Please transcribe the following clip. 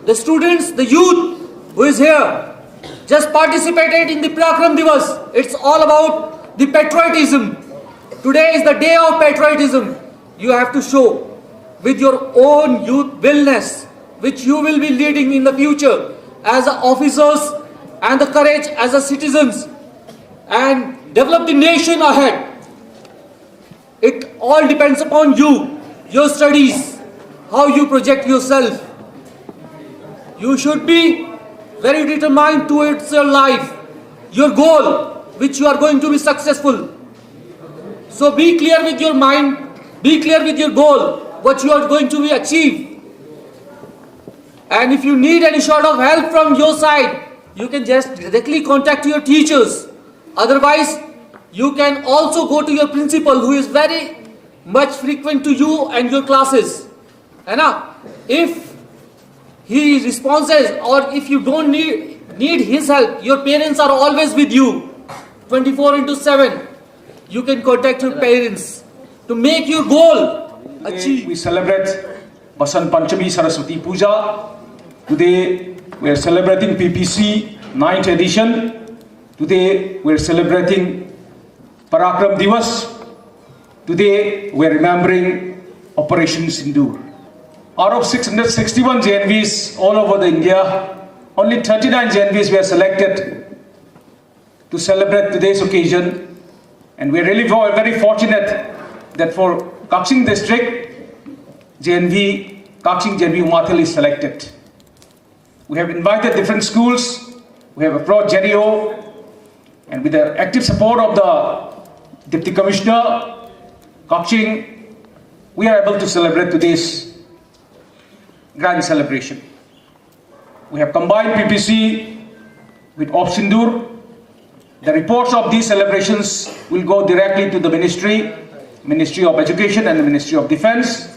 the students, the youth who is here, just participated in the Parakram Diwas. It's all about the patriotism. Today is the day of patriotism. You have to show with your own youth willness, which you will be leading in the future as officers, and the courage as a citizens, and develop the nation ahead. It all depends upon you, your studies, how you project yourself. You should be very determined towards your life, your goal, which you are going to be successful. So be clear with your mind, be clear with your goal, what you are going to be achieve. And if you need any sort of help from your side, you can just directly contact your teachers. Otherwise, you can also go to your principal, who is very much frequent to you and your classes. And if he responds, or if you don't need his help, your parents are always with you 24/7. You can contact your parents to make your goal achieve. We celebrate Basant Panchami Saraswati Puja. Today we are celebrating PPC 9th edition. Today we are celebrating Parakram Diwas. Today we are remembering Operation Sindoor. Out of 661 JNVs all over the India, only 39 JNVs were selected to celebrate today's occasion. And we are really very fortunate that for Kakching district, Kakching JNV Umathel is selected. We have invited different schools, we have approached JDO, and with the active support of the Deputy Commissioner, Kakching, we are able to celebrate today's grand celebration. We have combined PPC with Op Sindoor. The reports of these celebrations will go directly to the Ministry of Education and the Ministry of Defense.